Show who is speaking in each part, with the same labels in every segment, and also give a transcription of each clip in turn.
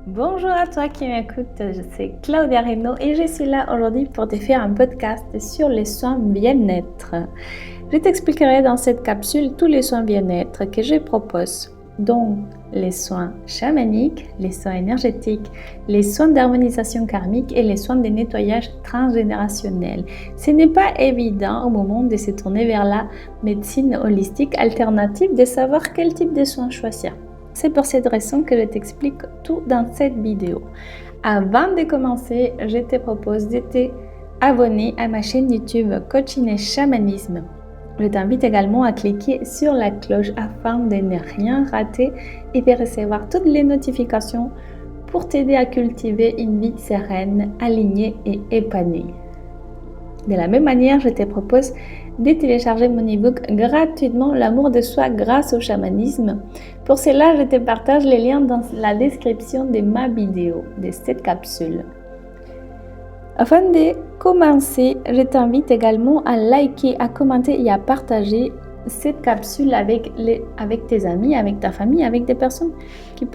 Speaker 1: Bonjour à toi qui m'écoute, je suis Claudia Reynaud et je suis là aujourd'hui pour te faire un podcast sur les soins bien-être. Je t'expliquerai dans cette capsule tous les soins bien-être que je propose, dont les soins chamaniques, les soins énergétiques, les soins d'harmonisation karmique et les soins de nettoyage transgénérationnel. Ce n'est pas évident au moment de se tourner vers la médecine holistique alternative de savoir quel type de soins choisir. C'est pour cette raison que je t'explique tout dans cette vidéo. Avant de commencer, je te propose de t'abonner à ma chaîne YouTube Coaching et Chamanisme. Je t'invite également à cliquer sur la cloche afin de ne rien rater et de recevoir toutes les notifications pour t'aider à cultiver une vie sereine, alignée et épanouie. De la même manière, je te propose de télécharger mon e-book gratuitement L'amour de soi grâce au chamanisme. Pour cela, je te partage les liens dans la description de ma vidéo, de cette capsule. Afin de commencer, je t'invite également à liker, à commenter et à partager cette capsule avec tes amis, avec ta famille, avec des personnes qui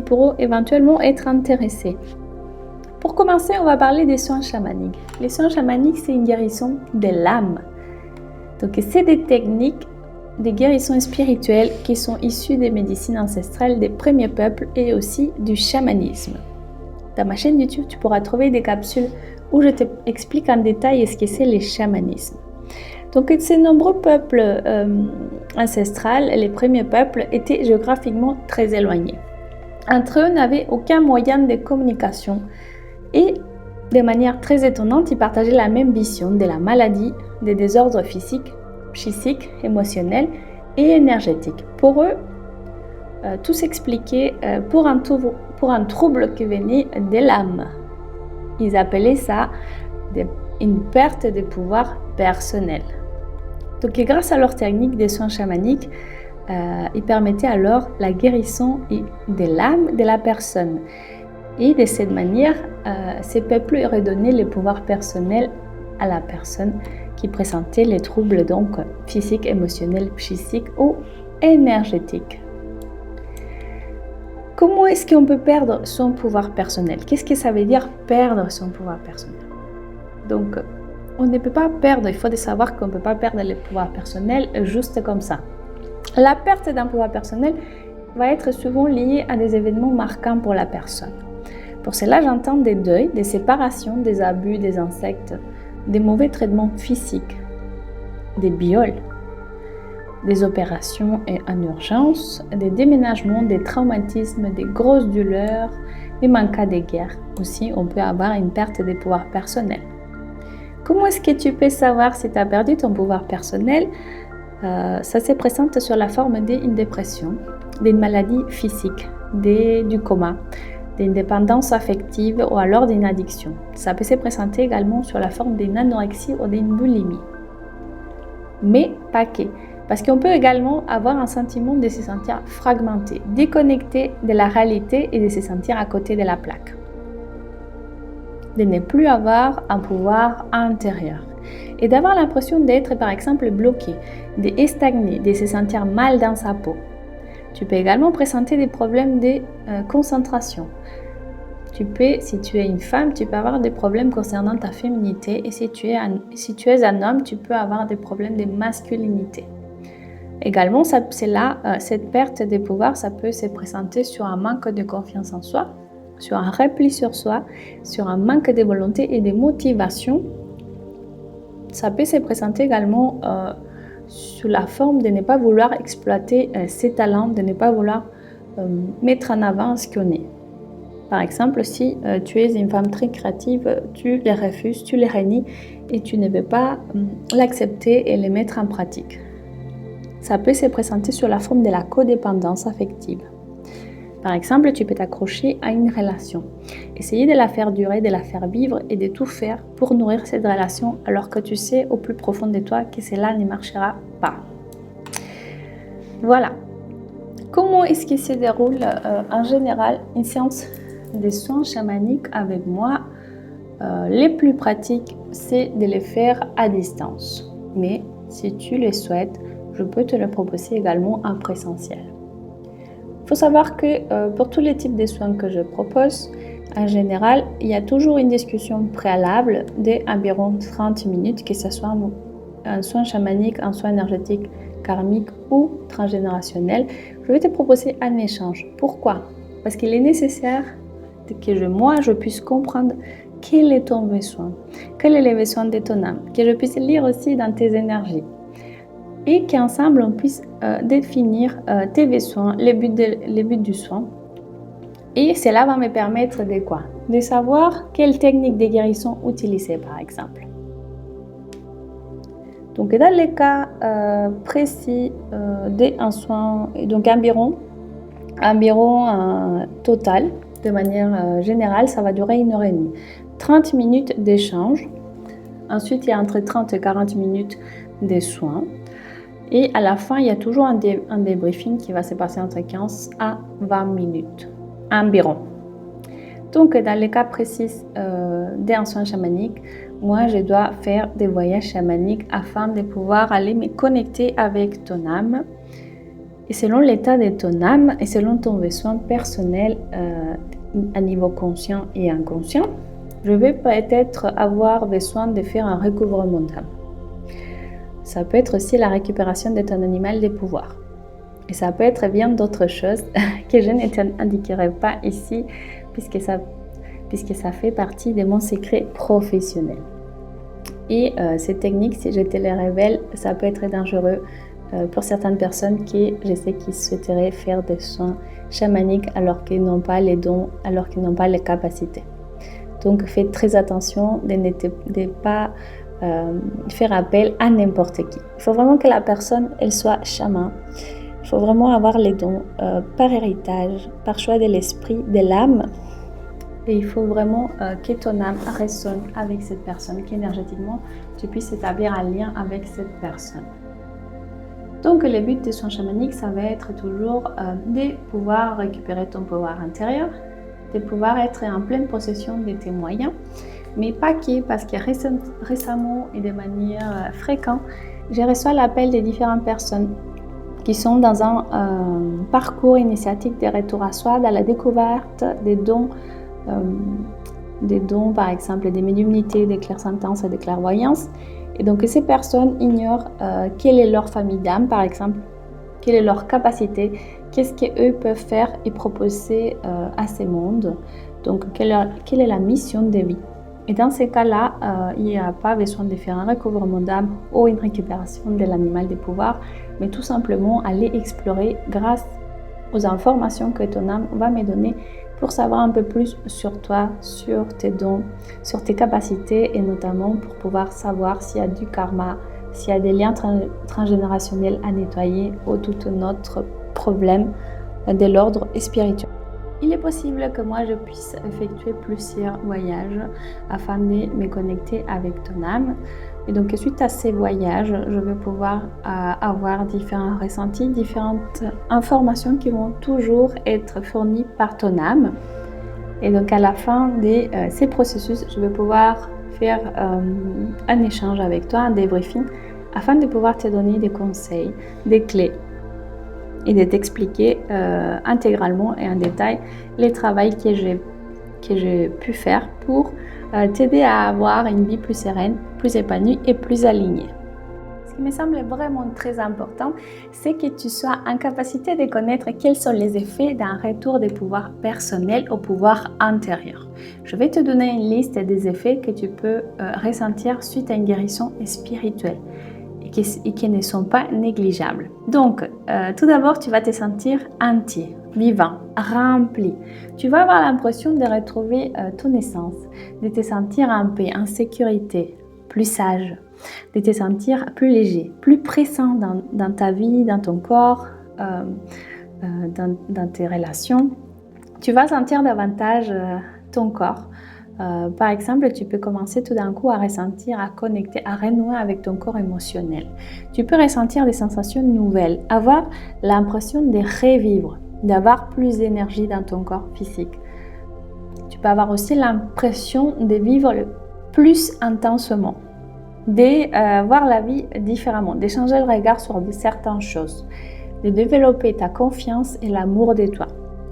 Speaker 1: pourront éventuellement être intéressées. Pour commencer, on va parler des soins chamaniques. Les soins chamaniques, c'est une guérison de l'âme. Donc, c'est des techniques de guérison spirituelle qui sont issues des médecines ancestrales des premiers peuples et aussi du chamanisme. Dans ma chaîne YouTube, tu pourras trouver des capsules où je t'explique en détail ce que c'est le chamanisme. Donc, ces nombreux peuples ancestrales, les premiers peuples, étaient géographiquement très éloignés. Entre eux, n'avaient aucun moyen de communication. Et de manière très étonnante, ils partageaient la même vision de la maladie, des désordres physiques, psychiques, émotionnels et énergétiques. Pour eux, tout s'expliquait pour un trouble qui venait de l'âme. Ils appelaient ça une perte de pouvoir personnel. Donc, grâce à leur technique des soins chamaniques, ils permettaient alors la guérison de l'âme de la personne. Et de cette manière, ces peuples redonnaient le pouvoir personnel à la personne qui présentait les troubles donc physiques, émotionnels, psychiques ou énergétiques. Comment est-ce qu'on peut perdre son pouvoir personnel? Qu'est-ce que ça veut dire perdre son pouvoir personnel? Donc, on ne peut pas perdre, il faut savoir qu'on ne peut pas perdre le pouvoir personnel juste comme ça. La perte d'un pouvoir personnel va être souvent liée à des événements marquants pour la personne. Pour cela, j'entends des deuils, des séparations, des abus, des insectes, des mauvais traitements physiques, des viols, des opérations en urgence, des déménagements, des traumatismes, des grosses douleurs, même en cas de guerre. Aussi, on peut avoir une perte de pouvoir personnel. Comment est-ce que tu peux savoir si tu as perdu ton pouvoir personnel? Ça se présente sur la forme d'une dépression, d'une maladie physique, du coma, d'une dépendance affective ou alors d'une addiction. Ça peut se présenter également sur la forme d'une anorexie ou d'une boulimie. Mais pas que, parce qu'on peut également avoir un sentiment de se sentir fragmenté, déconnecté de la réalité et de se sentir à côté de la plaque. De ne plus avoir un pouvoir intérieur et d'avoir l'impression d'être par exemple bloqué, de stagner, de se sentir mal dans sa peau. Tu peux également présenter des problèmes de concentration. Si tu es une femme, tu peux avoir des problèmes concernant ta féminité et si tu es un homme, tu peux avoir des problèmes de masculinité. Également, cette perte de pouvoir, ça peut se présenter sur un manque de confiance en soi, sur un repli sur soi, sur un manque de volonté et de motivation. Ça peut se présenter également sous la forme de ne pas vouloir exploiter ses talents, de ne pas vouloir mettre en avant ce qu'on est. Par exemple, si tu es une femme très créative, tu les refuses, tu les renies et tu ne veux pas l'accepter et les mettre en pratique. Ça peut se présenter sous la forme de la codépendance affective. Par exemple, tu peux t'accrocher à une relation, essayer de la faire durer, de la faire vivre et de tout faire pour nourrir cette relation alors que tu sais au plus profond de toi que cela ne marchera pas. Voilà. Comment est-ce que se déroule en général une séance de soins chamaniques avec moi? Les plus pratiques, c'est de les faire à distance. Mais si tu le souhaites, je peux te le proposer également en présentiel. Il faut savoir que pour tous les types de soins que je propose, en général, il y a toujours une discussion préalable d'environ 30 minutes, que ce soit un soin chamanique, un soin énergétique, karmique ou transgénérationnel. Je vais te proposer un échange. Pourquoi? Parce qu'il est nécessaire que moi, je puisse comprendre quel est ton besoin, quel est le besoin de ton âme, que je puisse lire aussi dans tes énergies et qu'ensemble, on puisse définir tes besoins, les buts du soin. Et cela va me permettre de quoi? De savoir quelle technique de guérison utiliser, par exemple. Donc, dans les cas précis d'un soin, donc environ total, de manière générale, ça va durer 1h30. 30 minutes d'échange. Ensuite, il y a entre 30 et 40 minutes de soins. Et à la fin, il y a toujours un débriefing qui va se passer entre 15 à 20 minutes environ. Donc, dans les cas précis d'un soin chamanique, moi, je dois faire des voyages chamaniques afin de pouvoir aller me connecter avec ton âme. Et selon l'état de ton âme et selon ton besoin personnel à niveau conscient et inconscient, je vais peut-être avoir besoin de faire un recouvrement d'âme. Ça peut être aussi la récupération de ton animal de pouvoir. Et ça peut être bien d'autres choses que je ne t'indiquerai pas ici puisque ça fait partie de mon secret professionnel. Et ces techniques, si je te les révèle, ça peut être dangereux pour certaines personnes qui, je sais, qui souhaiteraient faire des soins chamaniques alors qu'ils n'ont pas les dons, alors qu'ils n'ont pas les capacités. Donc, faites très attention de ne pas faire appel à n'importe qui. Il faut vraiment que la personne, elle soit chaman. Il faut vraiment avoir les dons par héritage, par choix de l'esprit, de l'âme. Et il faut vraiment que ton âme résonne avec cette personne, qu'énergétiquement, tu puisses établir un lien avec cette personne. Donc, le but des soins chamaniques, ça va être toujours de pouvoir récupérer ton pouvoir intérieur, de pouvoir être en pleine possession de tes moyens, mais pas que, parce que récemment et de manière fréquente, j'ai reçu l'appel de différentes personnes qui sont dans un parcours initiatique de retour à soi, dans la découverte des dons, par exemple des médiumnités, des clairsentences et des clairvoyances. Et donc ces personnes ignorent quelle est leur famille d'âme, par exemple, quelle est leur capacité, qu'est-ce qu'eux peuvent faire et proposer à ces mondes, donc quelle est la mission de vie. Et dans ces cas-là, il n'y a pas besoin de faire un recouvrement d'âme ou une récupération de l'animal de pouvoir, mais tout simplement aller explorer grâce aux informations que ton âme va me donner pour savoir un peu plus sur toi, sur tes dons, sur tes capacités et notamment pour pouvoir savoir s'il y a du karma, s'il y a des liens transgénérationnels à nettoyer ou tout un autre problème de l'ordre spirituel. Il est possible que moi je puisse effectuer plusieurs voyages afin de me connecter avec ton âme. Et donc suite à ces voyages, je vais pouvoir avoir différents ressentis, différentes informations qui vont toujours être fournies par ton âme. Et donc à la fin de ces processus, je vais pouvoir faire un échange avec toi, un débriefing, afin de pouvoir te donner des conseils, des clés et de t'expliquer intégralement et en détail les travaux que j'ai pu faire pour t'aider à avoir une vie plus sereine, plus épanouie et plus alignée. Ce qui me semble vraiment très important, c'est que tu sois en capacité de connaître quels sont les effets d'un retour des pouvoirs personnels au pouvoir intérieur. Je vais te donner une liste des effets que tu peux ressentir suite à une guérison spirituelle et qui ne sont pas négligeables. Donc, tout d'abord, tu vas te sentir entier, vivant, rempli. Tu vas avoir l'impression de retrouver ton essence, de te sentir en paix, en sécurité, plus sage, de te sentir plus léger, plus présent dans ta vie, dans ton corps, dans tes relations. Tu vas sentir davantage ton corps. Par exemple, tu peux commencer tout d'un coup à ressentir, à connecter, à renouer avec ton corps émotionnel. Tu peux ressentir des sensations nouvelles, avoir l'impression de revivre, d'avoir plus d'énergie dans ton corps physique. Tu peux avoir aussi l'impression de vivre plus intensement, de voir la vie différemment, de changer le regard sur certaines choses. de développer ta confiance et l'amour de toi.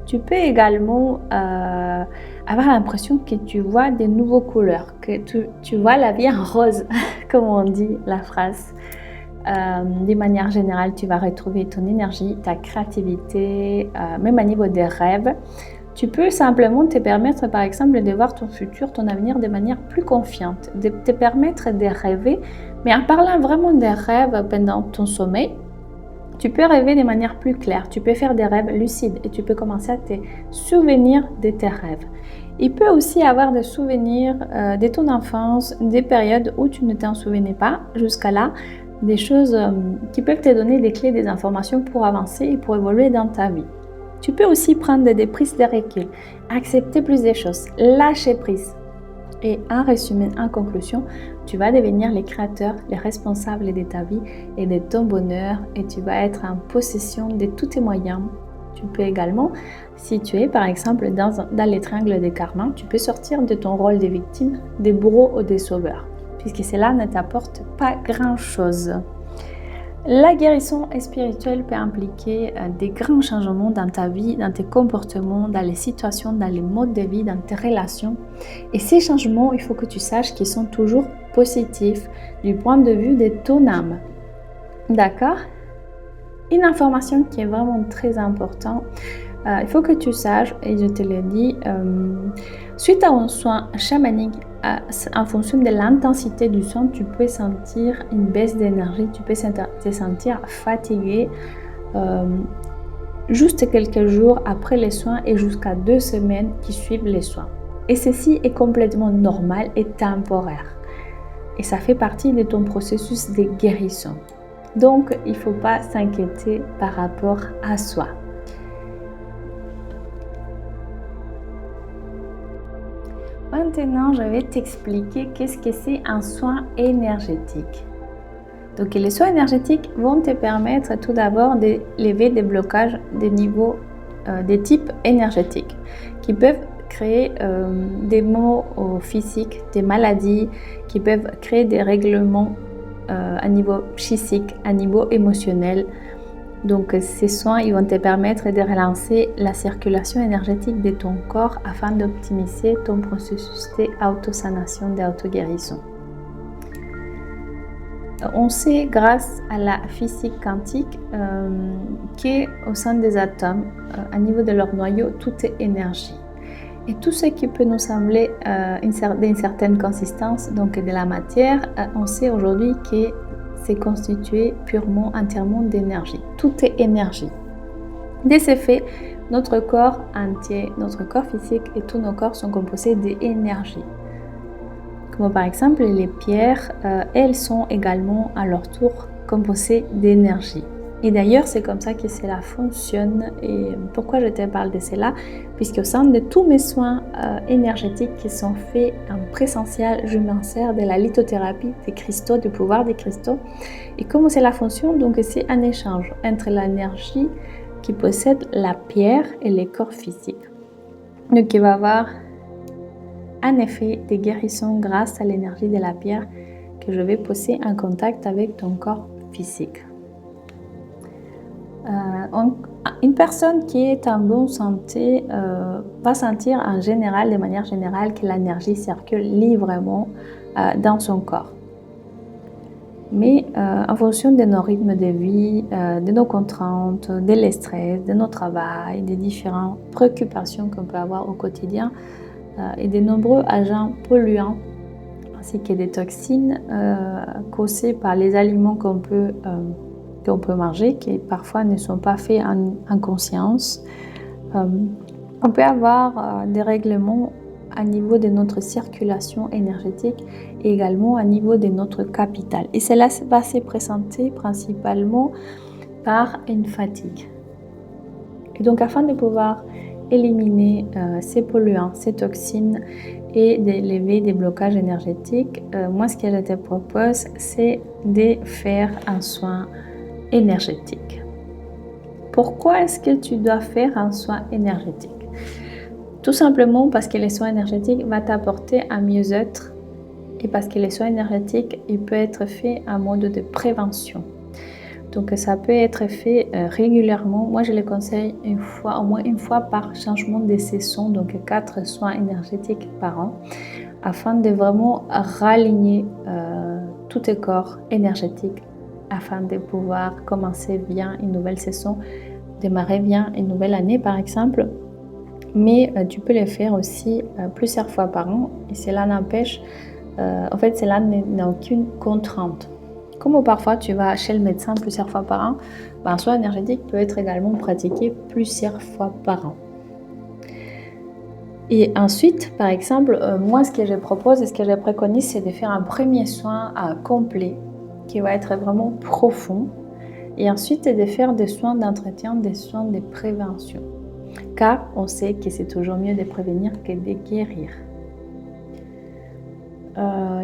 Speaker 1: Tu peux également avoir l'impression que tu vois de nouvelles couleurs, que tu vois la vie en rose, comme on dit la phrase. De manière générale, tu vas retrouver ton énergie, ta créativité, même à niveau des rêves. Tu peux simplement te permettre, par exemple, de voir ton futur, ton avenir de manière plus confiante, de te permettre de rêver, mais en parlant vraiment des rêves pendant ton sommeil, tu peux rêver de manière plus claire, tu peux faire des rêves lucides et tu peux commencer à te souvenir de tes rêves. Il peut aussi avoir des souvenirs de ton enfance, des périodes où tu ne t'en souvenais pas jusqu'à là, des choses qui peuvent te donner des clés, des informations pour avancer et pour évoluer dans ta vie. Tu peux aussi prendre des prises de recul, accepter plus des choses, lâcher prise. Et en résumé, en conclusion, tu vas devenir les créateurs, les responsables de ta vie et de ton bonheur et tu vas être en possession de tous tes moyens. Tu peux également, si tu es par exemple dans les triangles de karma, tu peux sortir de ton rôle de victime, de bourreau ou de sauveur, puisque cela ne t'apporte pas grand-chose. La guérison spirituelle peut impliquer des grands changements dans ta vie, dans tes comportements, dans les situations, dans les modes de vie, dans tes relations. Et ces changements, il faut que tu saches qu'ils sont toujours positifs du point de vue de ton âme. D'accord? Une information qui est vraiment très importante, il faut que tu saches, et je te le dis, suite à un soin chamanique, en fonction de l'intensité du soin, tu peux sentir une baisse d'énergie, tu peux te sentir fatigué juste quelques jours après les soins et jusqu'à 2 semaines qui suivent les soins. Et ceci est complètement normal et temporaire. Et ça fait partie de ton processus de guérison. Donc, il ne faut pas s'inquiéter par rapport à soi. Maintenant, je vais t'expliquer qu'est-ce que c'est un soin énergétique. Donc, les soins énergétiques vont te permettre tout d'abord de lever des blocages des niveaux, des types énergétiques qui peuvent créer des maux physiques, des maladies, qui peuvent créer des règlements à niveau psychique, à niveau émotionnel. Donc ces soins ils vont te permettre de relancer la circulation énergétique de ton corps afin d'optimiser ton processus d'autosanation, d'auto-guérison. On sait grâce à la physique quantique qu'au sein des atomes, à niveau de leur noyau, tout est énergie. Et tout ce qui peut nous sembler d'une certaine consistance, donc de la matière, on sait aujourd'hui que c'est constitué purement, entièrement d'énergie. Tout est énergie. De ce fait, notre corps entier, notre corps physique et tous nos corps sont composés d'énergie. Comme par exemple les pierres, elles sont également à leur tour composées d'énergie. Et d'ailleurs, c'est comme ça que cela fonctionne. Et pourquoi je te parle de cela? Puisqu'au sein de tous mes soins énergétiques qui sont faits en présentiel, je m'insère de la lithothérapie des cristaux, du pouvoir des cristaux. Et comment cela fonctionne? Donc, c'est un échange entre l'énergie qui possède la pierre et les corps physiques. Donc, il va y avoir un effet de guérison grâce à l'énergie de la pierre que je vais poser en contact avec ton corps physique. Une personne qui est en bonne santé va sentir en général, de manière générale, que l'énergie circule librement dans son corps. Mais en fonction de nos rythmes de vie, de nos contraintes, de le stress, de notre travail, des différentes préoccupations qu'on peut avoir au quotidien et des nombreux agents polluants ainsi que des toxines causées par les aliments qu'on peut manger, qui parfois ne sont pas faits en conscience. On peut avoir des règlements à niveau de notre circulation énergétique et également à niveau de notre capital. Et cela va se présenter principalement par une fatigue. Et donc, afin de pouvoir éliminer ces polluants, ces toxines et d'élever des blocages énergétiques, moi, ce que je te propose, c'est de faire un soin énergétique. Pourquoi est-ce que tu dois faire un soin énergétique? Tout simplement parce que les soins énergétiques vont t'apporter un mieux-être et parce que les soins énergétiques, ils peuvent être faits en mode de prévention. Donc ça peut être fait régulièrement. Moi je les conseille au moins une fois par changement de saison, donc 4 soins énergétiques par an, afin de vraiment raligner tous tes corps énergétiques, afin de pouvoir commencer bien une nouvelle saison, démarrer bien une nouvelle année par exemple. Mais tu peux les faire aussi plusieurs fois par an, et cela n'empêche, en fait cela n'a aucune contrainte. Comme parfois tu vas chez le médecin plusieurs fois par an, un soin énergétique peut être également pratiqué plusieurs fois par an. Et ensuite, par exemple, moi ce que je propose et ce que je préconise, c'est de faire un premier soin complet qui va être vraiment profond, et ensuite de faire des soins d'entretien, des soins de prévention. Car on sait que c'est toujours mieux de prévenir que de guérir.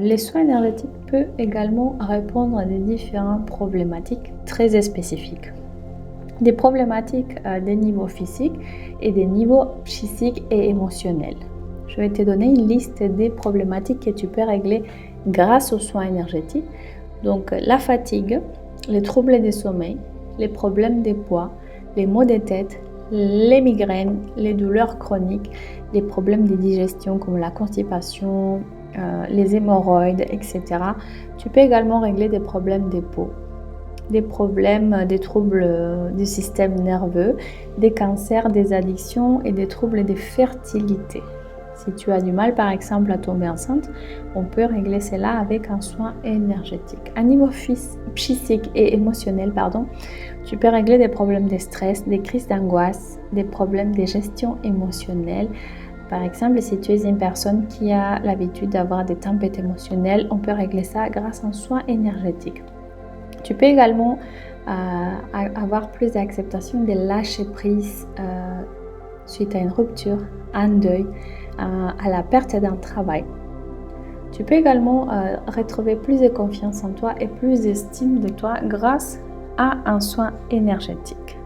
Speaker 1: Les soins énergétiques peuvent également répondre à des différentes problématiques très spécifiques. Des problématiques des niveaux physiques et des niveaux psychiques et émotionnels. Je vais te donner une liste des problématiques que tu peux régler grâce aux soins énergétiques. Donc la fatigue, les troubles du sommeil, les problèmes de poids, les maux de tête, les migraines, les douleurs chroniques, les problèmes de digestion comme la constipation, les hémorroïdes, etc. Tu peux également régler des problèmes de peau, des problèmes, des troubles du système nerveux, des cancers, des addictions et des troubles de fertilité. Si tu as du mal par exemple à tomber enceinte, on peut régler cela avec un soin énergétique. À niveau psychique et émotionnel, tu peux régler des problèmes de stress, des crises d'angoisse, des problèmes de gestion émotionnelle. Par exemple, si tu es une personne qui a l'habitude d'avoir des tempêtes émotionnelles, on peut régler ça grâce à un soin énergétique. Tu peux également avoir plus d'acceptation de lâcher prise suite à une rupture, un deuil, à la perte d'un travail. Tu peux également retrouver plus de confiance en toi et plus d'estime de toi grâce à un soin énergétique.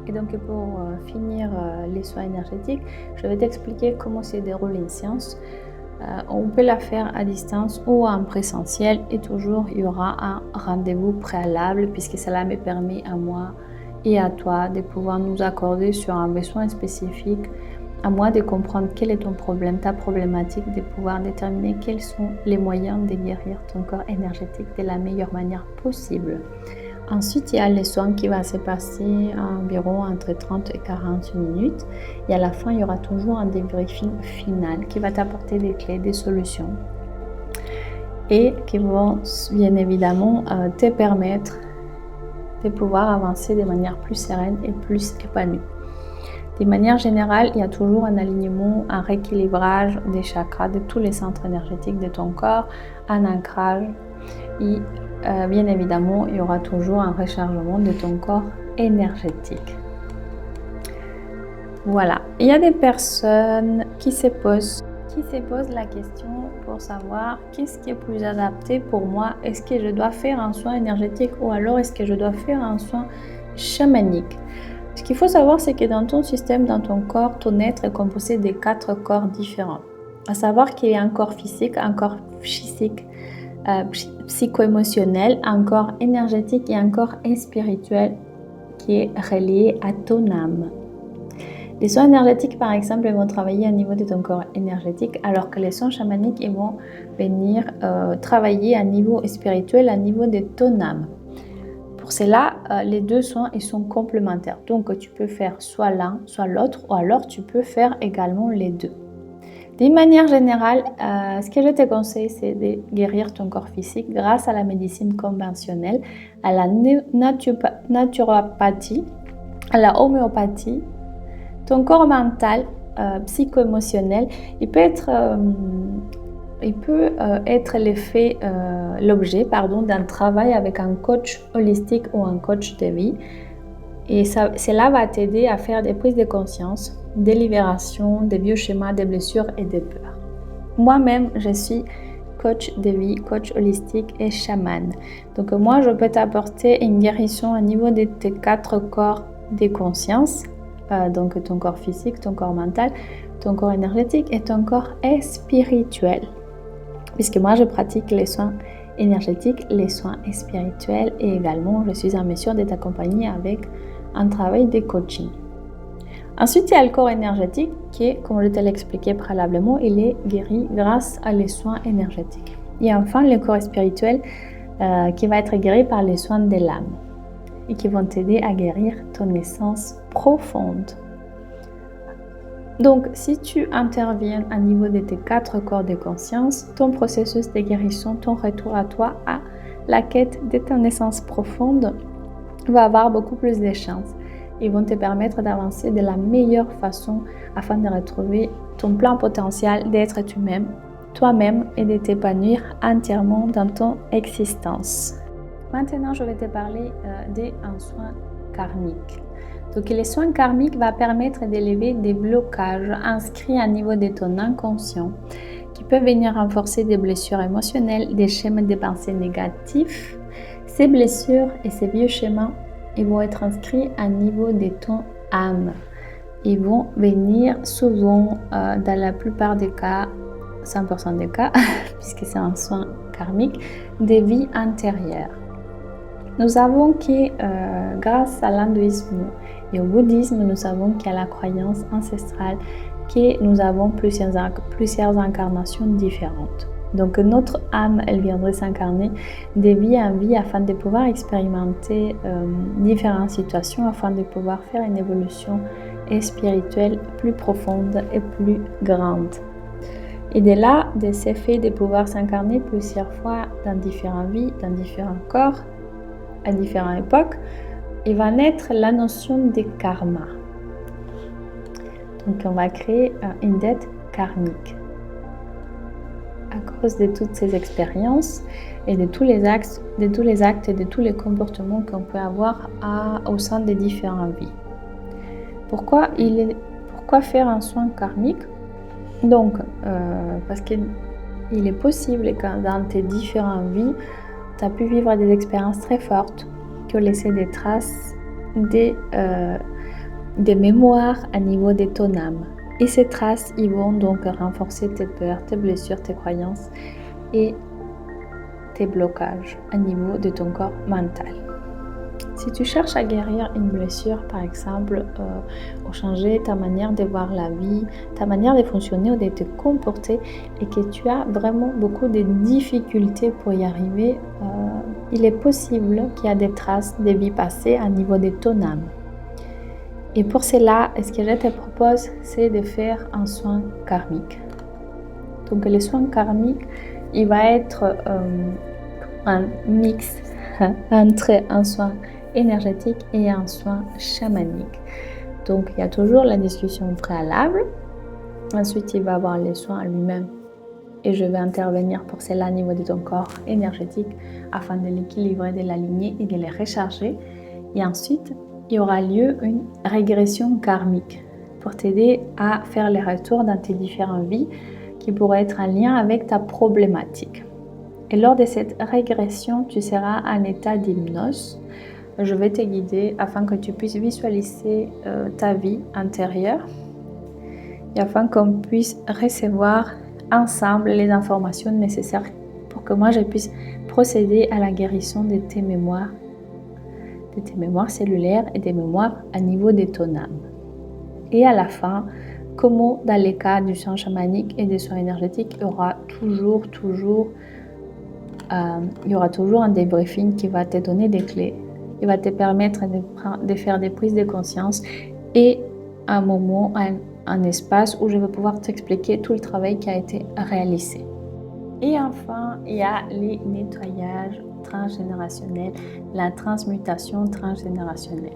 Speaker 1: Et donc pour finir les soins énergétiques, je vais t'expliquer comment se déroule une séance. On peut la faire à distance ou en présentiel, et toujours il y aura un rendez-vous préalable, puisque cela me permet à moi et à toi de pouvoir nous accorder sur un besoin spécifique, à moi de comprendre quel est ton problème, ta problématique, de pouvoir déterminer quels sont les moyens de guérir ton corps énergétique de la meilleure manière possible. Ensuite, il y a les soins qui vont se passer environ entre 30 et 40 minutes. Et à la fin, il y aura toujours un débriefing final qui va t'apporter des clés, des solutions. Et qui vont bien évidemment te permettre de pouvoir avancer de manière plus sereine et plus épanouie. De manière générale, il y a toujours un alignement, un rééquilibrage des chakras, de tous les centres énergétiques de ton corps, un ancrage. Et bien évidemment, il y aura toujours un rechargement de ton corps énergétique. Voilà, il y a des personnes qui se posent la question pour savoir qu'est-ce qui est plus adapté pour moi. Est-ce que je dois faire un soin énergétique ou alors est-ce que je dois faire un soin chamanique? Ce qu'il faut savoir, c'est que dans ton système, dans ton corps, ton être est composé de 4 corps différents. À savoir qu'il y a un corps physique, un corps psychique, psycho-émotionnel, un corps énergétique et un corps spirituel qui est relié à ton âme. Les soins énergétiques, par exemple, vont travailler au niveau de ton corps énergétique, alors que les soins chamaniques ils vont venir travailler à niveau spirituel, à niveau de ton âme. Pour cela, les deux soins ils sont complémentaires. Donc, tu peux faire soit l'un, soit l'autre, ou alors tu peux faire également les deux. D'une manière générale, ce que je te conseille, c'est de guérir ton corps physique grâce à la médecine conventionnelle, à la naturopathie, à la homéopathie. Ton corps mental, psycho-émotionnel, il peut être l'objet d'un travail avec un coach holistique ou un coach de vie. Et cela va t'aider à faire des prises de conscience, des libérations, des vieux schémas, des blessures et des peurs. Moi-même, je suis coach de vie, coach holistique et chaman. Donc moi, je peux t'apporter une guérison au niveau de tes 4 corps de conscience, donc ton corps physique, ton corps mental, ton corps énergétique et ton corps spirituel. Puisque moi, je pratique les soins énergétiques, les soins spirituels et également je suis en mesure de t'accompagner avec un travail de coaching. Ensuite, il y a le corps énergétique qui est, comme je te l'ai expliqué préalablement, il est guéri grâce à les soins énergétiques. Et enfin, le corps spirituel qui va être guéri par les soins de l'âme et qui vont t'aider à guérir ton essence profonde. Donc, si tu interviens à niveau de tes 4 corps de conscience, ton processus de guérison, ton retour à toi, à la quête de ton essence profonde, va avoir beaucoup plus de chances. Ils vont te permettre d'avancer de la meilleure façon afin de retrouver ton plein potentiel d'être toi-même et de t'épanouir entièrement dans ton existence. Maintenant, je vais te parler d'un soin karmique. Donc, les soins karmiques vont permettre d'élever des blocages inscrits à niveau de ton inconscient qui peuvent venir renforcer des blessures émotionnelles, des schémas de pensée négatifs. Ces blessures et ces vieux schémas ils vont être inscrits à niveau de ton âme. Ils vont venir souvent, dans la plupart des cas, 100% des cas, puisque c'est un soin karmique, des vies antérieures. Nous savons que grâce à l'hindouisme et au bouddhisme, nous savons qu'il y a la croyance ancestrale que nous avons plusieurs incarnations différentes. Donc notre âme, elle viendrait s'incarner de vie en vie afin de pouvoir expérimenter différentes situations, afin de pouvoir faire une évolution spirituelle plus profonde et plus grande. Et de là, de ces faits de pouvoir s'incarner plusieurs fois dans différentes vies, dans différents corps, à différentes époques, il va naître la notion de karma. Donc on va créer une dette karmique. À cause de toutes ces expériences et de tous les actes et de tous les comportements qu'on peut avoir au sein des différentes vies. Pourquoi faire un soin karmique? Donc, parce qu'il est possible que dans tes différentes vies, tu as pu vivre des expériences très fortes qui ont laissé des traces, des mémoires à niveau de ton âme. Et ces traces, ils vont donc renforcer tes peurs, tes blessures, tes croyances et tes blocages à niveau de ton corps mental. Si tu cherches à guérir une blessure, par exemple, ou changer ta manière de voir la vie, ta manière de fonctionner ou de te comporter, et que tu as vraiment beaucoup de difficultés pour y arriver, il est possible qu'il y ait des traces de vie passées à niveau de ton âme. Et pour cela, ce que je te propose, c'est de faire un soin karmique. Donc le soin karmique, il va être un mix entre un soin énergétique et un soin chamanique. Donc il y a toujours la discussion préalable. Ensuite, il va y avoir les soins lui-même. Et je vais intervenir pour cela au niveau de ton corps énergétique afin de l'équilibrer, de l'aligner et de le recharger. Et ensuite, il y aura lieu une régression karmique pour t'aider à faire les retours dans tes différentes vies qui pourraient être en lien avec ta problématique. Et lors de cette régression, tu seras en état d'hypnose. Je vais te guider afin que tu puisses visualiser ta vie antérieure et afin qu'on puisse recevoir ensemble les informations nécessaires pour que moi je puisse procéder à la guérison de tes mémoires cellulaires et des mémoires à niveau de ton âme. Et à la fin, comme dans les cas du soin chamanique et des soins énergétiques, il y aura toujours un débriefing qui va te donner des clés, qui va te permettre de faire des prises de conscience et un moment, un espace où je vais pouvoir t'expliquer tout le travail qui a été réalisé. Et enfin, il y a les nettoyages transgénérationnels, la transmutation transgénérationnelle.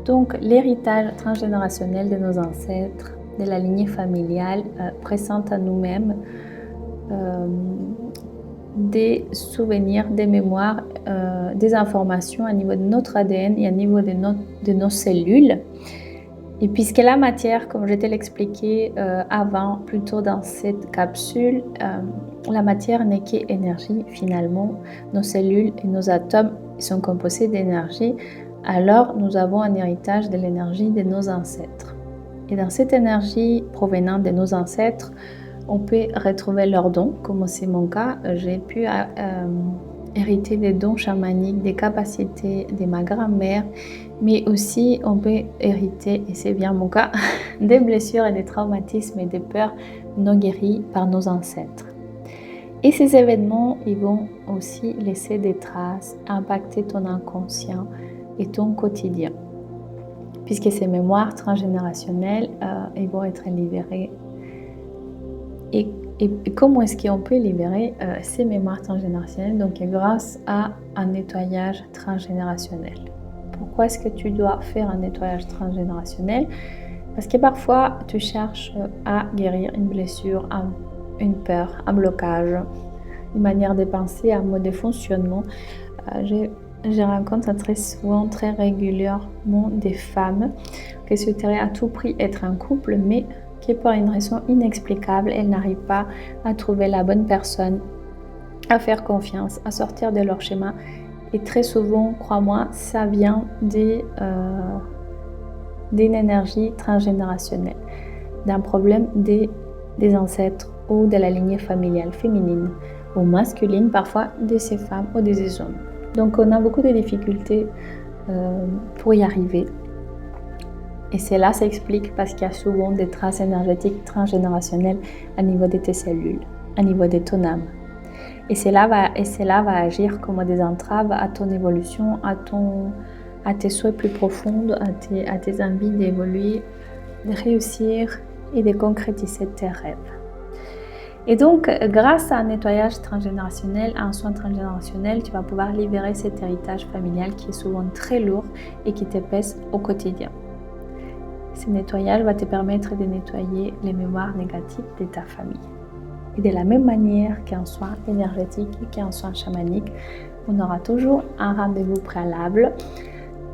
Speaker 1: Donc, l'héritage transgénérationnel de nos ancêtres, de la lignée familiale, présente à nous-mêmes des souvenirs, des mémoires, des informations à niveau de notre ADN et à niveau de nos cellules. Et puisque la matière, comme je te l'expliquais avant, plutôt dans cette capsule, la matière n'est qu'énergie finalement. Nos cellules et nos atomes sont composés d'énergie. Alors nous avons un héritage de l'énergie de nos ancêtres. Et dans cette énergie provenant de nos ancêtres, on peut retrouver leurs dons, comme c'est mon cas. J'ai pu hériter des dons chamaniques, des capacités de ma grand-mère, mais aussi on peut hériter, et c'est bien mon cas, des blessures et des traumatismes et des peurs non guéries par nos ancêtres. Et ces événements, ils vont aussi laisser des traces, impacter ton inconscient et ton quotidien. Puisque ces mémoires transgénérationnelles, ils vont être libérées. Et comment est-ce qu'on peut libérer ces mémoires transgénérationnelles? Donc grâce à un nettoyage transgénérationnel. Pourquoi est-ce que tu dois faire un nettoyage transgénérationnel? Parce que parfois tu cherches à guérir une blessure, une peur, un blocage, une manière de penser, un mode de fonctionnement. Je rencontre très souvent, très régulièrement des femmes qui souhaiteraient à tout prix être en couple, mais qui pour une raison inexplicable, elles n'arrivent pas à trouver la bonne personne, à faire confiance, à sortir de leur schéma. Et très souvent, crois-moi, ça vient d'une énergie transgénérationnelle, d'un problème des ancêtres ou de la lignée familiale féminine ou masculine, parfois de ces femmes ou de ces hommes. Donc on a beaucoup de difficultés pour y arriver. Et cela s'explique parce qu'il y a souvent des traces énergétiques transgénérationnelles à niveau de tes cellules, à niveau de ton âme. Et cela va agir comme des entraves à ton évolution, à tes souhaits plus profonds, à tes envies d'évoluer, de réussir et de concrétiser tes rêves. Et donc, grâce à un nettoyage transgénérationnel, à un soin transgénérationnel, tu vas pouvoir libérer cet héritage familial qui est souvent très lourd et qui te pèse au quotidien. Ce nettoyage va te permettre de nettoyer les mémoires négatives de ta famille. Et de la même manière qu'un soin énergétique et qu'un soin chamanique, on aura toujours un rendez-vous préalable,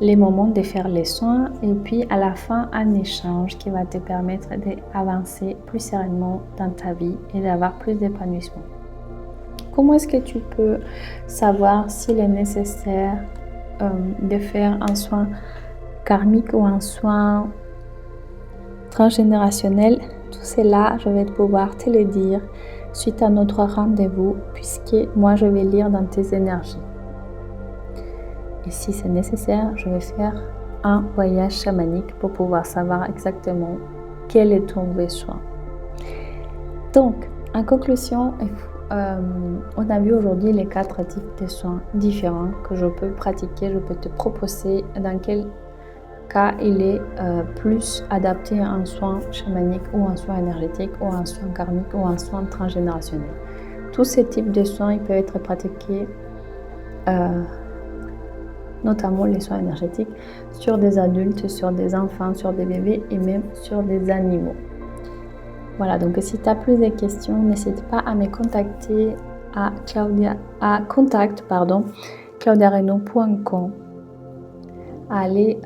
Speaker 1: les moments de faire les soins et puis à la fin un échange qui va te permettre d'avancer plus sereinement dans ta vie et d'avoir plus d'épanouissement. Comment est-ce que tu peux savoir s'il est nécessaire de faire un soin karmique ou un soin transgénérationnel? Tout cela, je vais pouvoir te le dire suite à notre rendez-vous puisque moi je vais lire dans tes énergies. Et si c'est nécessaire, je vais faire un voyage chamanique pour pouvoir savoir exactement quel est ton besoin. Donc, en conclusion, on a vu aujourd'hui les 4 types de soins différents que je peux pratiquer, je peux te proposer dans quel cas il est plus adapté à un soin chamanique ou un soin énergétique ou un soin karmique ou un soin transgénérationnel. Tous ces types de soins ils peuvent être pratiqués notamment les soins énergétiques, sur des adultes, sur des enfants, sur des bébés et même sur des animaux. Voilà, donc si tu as plus de questions, n'hésite pas à me contacter à claudiareno.com, à aller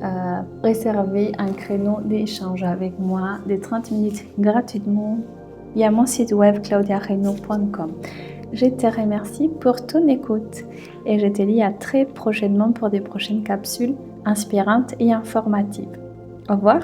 Speaker 1: réserver un créneau d'échange avec moi de 30 minutes gratuitement via mon site web claudiareno.com. Je te remercie pour ton écoute et je te dis à très prochainement pour des prochaines capsules inspirantes et informatives. Au revoir.